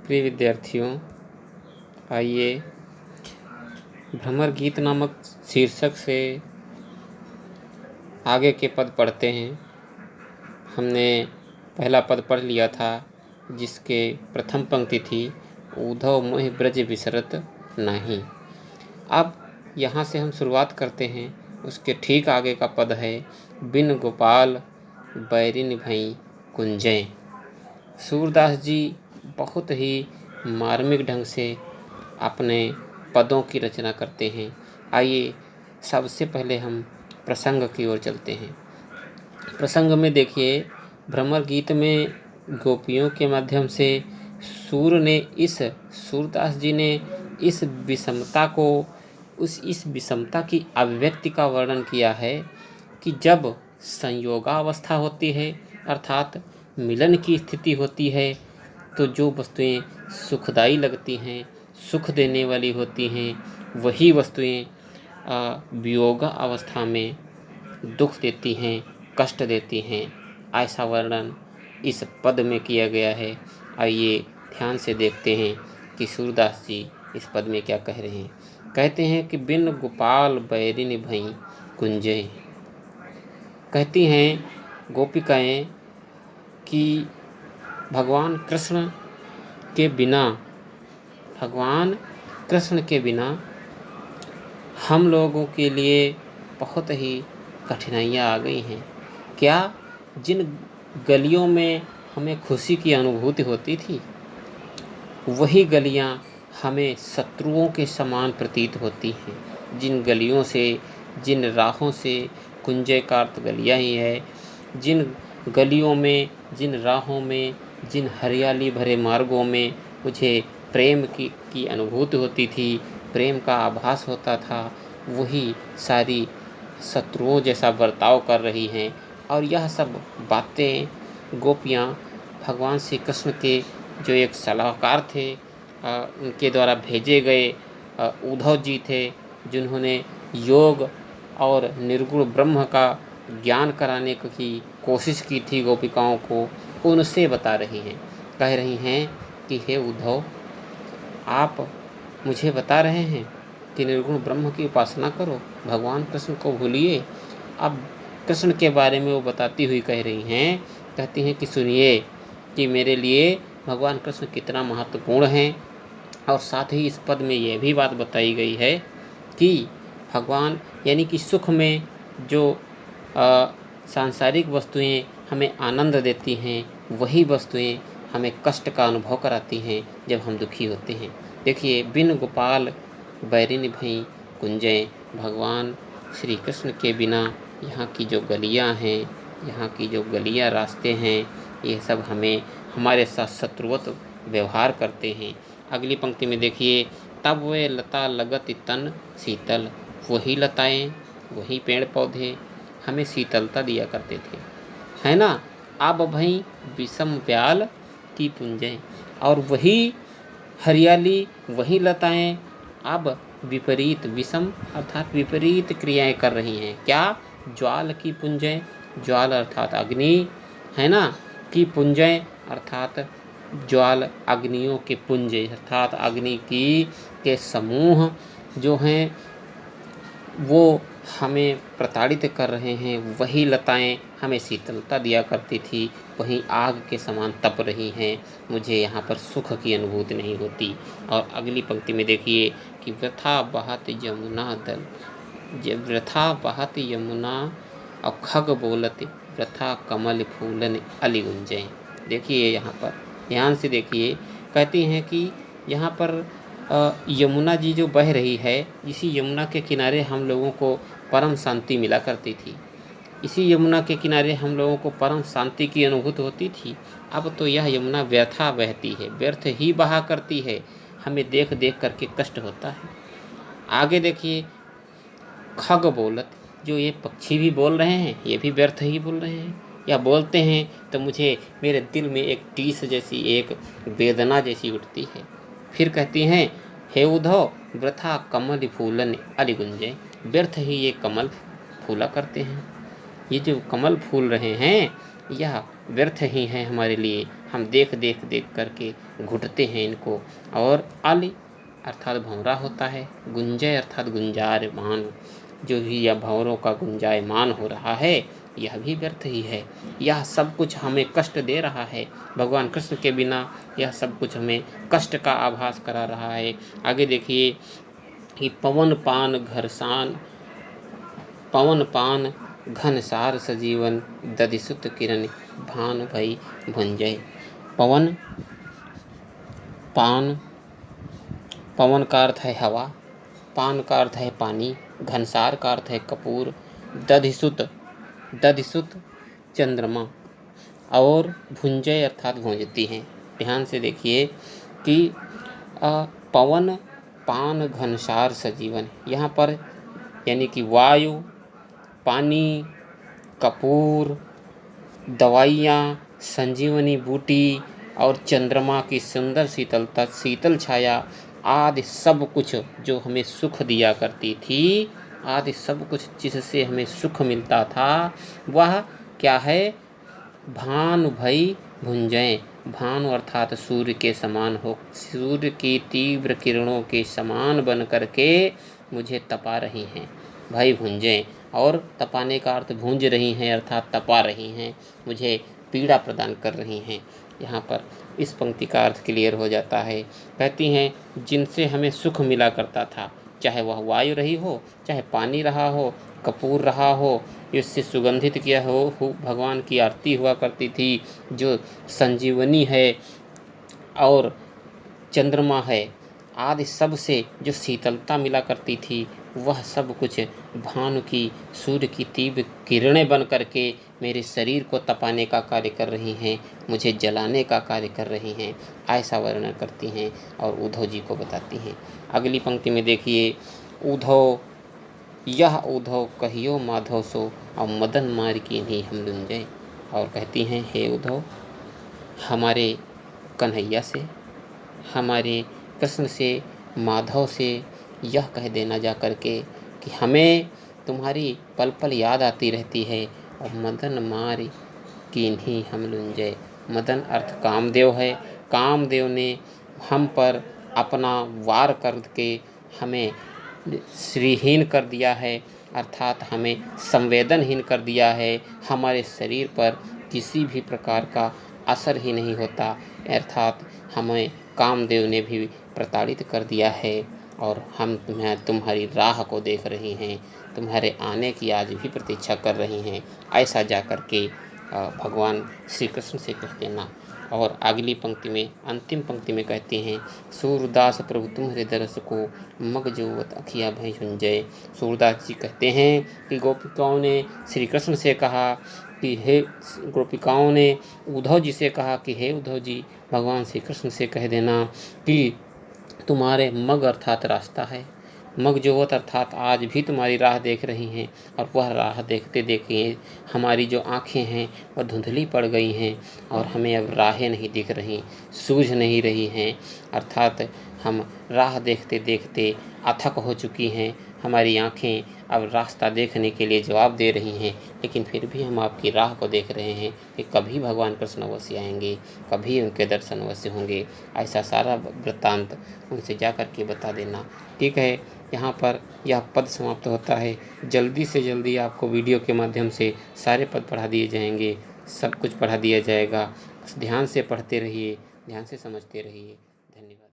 प्रिय विद्यार्थियों, आइए भ्रमर गीत नामक शीर्षक से आगे के पद पढ़ते हैं। हमने पहला पद पढ़ लिया था, जिसके प्रथम पंक्ति थी उद्धव मोहि ब्रज बिसरत नाही। अब यहाँ से हम शुरुआत करते हैं। उसके ठीक आगे का पद है बिन गोपाल बैरिन भई कुंजय। सूरदास जी बहुत ही मार्मिक ढंग से अपने पदों की रचना करते हैं। आइए सबसे पहले हम प्रसंग की ओर चलते हैं। प्रसंग में देखिए, भ्रमर गीत में गोपियों के माध्यम से सूरदास जी ने इस विषमता को इस विषमता की अभिव्यक्ति का वर्णन किया है कि जब संयोगावस्था होती है, अर्थात मिलन की स्थिति होती है, तो जो वस्तुएं सुखदायी लगती हैं, सुख देने वाली होती हैं, वही वस्तुएं वियोग अवस्था में दुख देती हैं, कष्ट देती हैं। ऐसा वर्णन इस पद में किया गया है। आइए ध्यान से देखते हैं कि सूरदास जी इस पद में क्या कह रहे हैं। कहते हैं कि बिन गोपाल बैरिन भई कुंजय। कहती हैं गोपिकाएं कि भगवान कृष्ण के बिना हम लोगों के लिए बहुत ही कठिनाइयाँ आ गई हैं। क्या जिन गलियों में हमें खुशी की अनुभूति होती थी, वही गलियाँ हमें शत्रुओं के समान प्रतीत होती हैं। जिन गलियों से, जिन राहों से, कुंजय का अर्थ गलियाँ ही है, जिन गलियों में, जिन राहों में, जिन हरियाली भरे मार्गों में मुझे प्रेम की अनुभूति होती थी, प्रेम का आभास होता था, वही सारी शत्रुओं जैसा बर्ताव कर रही हैं। और यह सब बातें गोपियाँ भगवान श्री कृष्ण के जो एक सलाहकार थे, उनके द्वारा भेजे गए उद्धव जी थे, जिन्होंने योग और निर्गुण ब्रह्म का ज्ञान कराने की कोशिश की थी गोपिकाओं को, उनसे बता रही हैं। कह रही हैं कि हे उद्धव, आप मुझे बता रहे हैं कि निर्गुण ब्रह्म की उपासना करो, भगवान कृष्ण को भूलिए। अब कृष्ण के बारे में वो बताती हुई कह रही हैं, कहती हैं कि सुनिए कि मेरे लिए भगवान कृष्ण कितना महत्वपूर्ण है। और साथ ही इस पद में यह भी बात बताई गई है कि भगवान यानी कि सुख में जो सांसारिक वस्तुएं हमें आनंद देती हैं, वही वस्तुएं हमें कष्ट का अनुभव कराती हैं जब हम दुखी होते हैं। देखिए, बिन गोपाल बैरिन भई कुंजय, भगवान श्री कृष्ण के बिना यहाँ की जो गलियाँ हैं, यहाँ की जो गलियाँ रास्ते हैं, ये सब हमें हमारे साथ शत्रुवत व्यवहार करते हैं। अगली पंक्ति में देखिए, तब वे लता लगत तन शीतल। वही लताएं, वही पेड़ पौधे हमें शीतलता दिया करते थे, है ना। अब भई विषम व्याल की पुंजय, और वही हरियाली, वही लताएं अब विपरीत, विषम अर्थात विपरीत क्रियाएं कर रही हैं। क्या? ज्वाल की पुंजय, ज्वाल अर्थात अग्नि, है ना, की पुंजय अर्थात ज्वाल, अग्नियों के पुंज अर्थात अग्नि के समूह जो हैं वो हमें प्रताड़ित कर रहे हैं। वही लताएं हमें शीतलता दिया करती थी, वहीं आग के समान तप रही हैं। मुझे यहाँ पर सुख की अनुभूति नहीं होती। और अगली पंक्ति में देखिए कि वृथा बहत यमुना दल, वृथा बहत यमुना और खग बोलत वृथा कमल फूलन अली गुंजय। देखिए यहाँ पर ध्यान से देखिए, कहती हैं कि यहाँ पर यमुना जी जो बह रही है, इसी यमुना के किनारे हम लोगों को परम शांति मिला करती थी। इसी यमुना के किनारे हम लोगों को परम शांति की अनुभूति होती थी। अब तो यह यमुना व्यर्था बहती है, व्यर्थ ही बहा करती है, हमें देख देख करके कष्ट होता है। आगे देखिए, खग बोलत, जो ये पक्षी भी बोल रहे हैं, ये भी व्यर्थ ही बोल रहे हैं, या बोलते हैं तो मुझे मेरे दिल में एक टीस जैसी, एक वेदना जैसी उठती है। फिर कहती हैं, हे उद्धव वृथा कमल फूलन अली गुंजय, व्यर्थ ही ये कमल फूला करते हैं। ये जो कमल फूल रहे हैं यह व्यर्थ ही हैं हमारे लिए, हम देख देख देख करके घुटते हैं इनको। और आली अर्थात भंवरा होता है, गुंजय अर्थात गुंजायमान, जो भी यह भंवरों का गुंजायमान हो रहा है यह भी व्यर्थ ही है। यह सब कुछ हमें कष्ट दे रहा है, भगवान कृष्ण के बिना यह सब कुछ हमें कष्ट का आभास करा रहा है। आगे देखिए कि पवन पान घनसार सजीवन, दधिसुत किरण भानु भई भुंजय। पवन पान, पवन का अर्थ है हवा, पान का अर्थ है पानी, घनसार का अर्थ है कपूर, दधिसुत चंद्रमा, और भुंजय अर्थात भूंजती हैं। ध्यान से देखिए कि पवन पान घनसार सजीवन, यहाँ पर यानी कि वायु, पानी, कपूर, दवाइयाँ, संजीवनी बूटी और चंद्रमा की सुंदर शीतलता, शीतल छाया आदि सब कुछ जो हमें सुख दिया करती थी, आदि सब कुछ जिससे हमें सुख मिलता था वह क्या है? भानु भई भुंजय। भानु अर्थात सूर्य के समान हो, सूर्य की तीव्र किरणों के समान बन करके मुझे तपा रही हैं। भई भुंजय, और तपाने का अर्थ भूंज रही हैं अर्थात तपा रही हैं, मुझे पीड़ा प्रदान कर रही हैं। यहाँ पर इस पंक्ति का अर्थ क्लियर हो जाता है। कहती हैं जिनसे हमें सुख मिला करता था, चाहे वह वायु रही हो, चाहे पानी रहा हो, कपूर रहा हो, इससे सुगंधित किया हो भगवान की आरती हुआ करती थी, जो संजीवनी है और चंद्रमा है आदि सब से जो शीतलता मिला करती थी, वह सब कुछ भानु की, सूर्य की तीव्र किरणें बन करके मेरे शरीर को तपाने का कार्य कर रही हैं, मुझे जलाने का कार्य कर रही हैं, ऐसा वर्णन करती हैं और उद्धव जी को बताती हैं। अगली पंक्ति में देखिए, उद्धव यह उद्धव कहियो माधव सो, और मदन मार की नहीं हम लुंजय। और कहती हैं हे उद्धव, हमारे कन्हैया से, हमारे कृष्ण से, माधव से यह कह देना जा करके कि हमें तुम्हारी पल पल याद आती रहती है, और मदन मार कीन्ही हम लुंजय। मदन अर्थ कामदेव है, कामदेव ने हम पर अपना वार करके हमें श्रीहीन कर दिया है, अर्थात हमें संवेदनहीन कर दिया है, हमारे शरीर पर किसी भी प्रकार का असर ही नहीं होता, अर्थात हमें कामदेव ने भी प्रताड़ित कर दिया है, और हम तुम्हारी राह को देख रही हैं, तुम्हारे आने की आज भी प्रतीक्षा कर रही हैं, ऐसा जा कर के भगवान श्री कृष्ण से कह देना। और अगली पंक्ति में, अंतिम पंक्ति में कहते हैं, सूरदास प्रभु तुम्हारे दरस को, मग जोवत अखिया भय झुंजय। सूरदास जी कहते हैं कि गोपिकाओं ने श्री कृष्ण से कहा कि हे, गोपिकाओं ने उद्धव जी से कहा कि हे उद्धव जी, भगवान श्री कृष्ण से कह देना कि तुम्हारे मग अर्थात रास्ता है, मग जोवत अर्थात आज भी तुम्हारी राह देख रही हैं, और वह राह देखते देखते हमारी जो आँखें हैं वह धुंधली पड़ गई हैं, और हमें अब राहें नहीं दिख रही, सूझ नहीं रही हैं, अर्थात हम राह देखते देखते अथक हो चुकी हैं, हमारी आँखें अब रास्ता देखने के लिए जवाब दे रही हैं, लेकिन फिर भी हम आपकी राह को देख रहे हैं कि कभी भगवान कृष्ण अवश्य आएंगे, कभी उनके दर्शन अवश्य होंगे। ऐसा सारा वृत्तांत उनसे जा कर के बता देना। ठीक है, यहाँ पर यह पद समाप्त होता है। जल्दी से जल्दी आपको वीडियो के माध्यम से सारे पद पढ़ा दिए जाएंगे, सब कुछ पढ़ा दिया जाएगा। ध्यान से पढ़ते रहिए, ध्यान से समझते रहिए। धन्यवाद।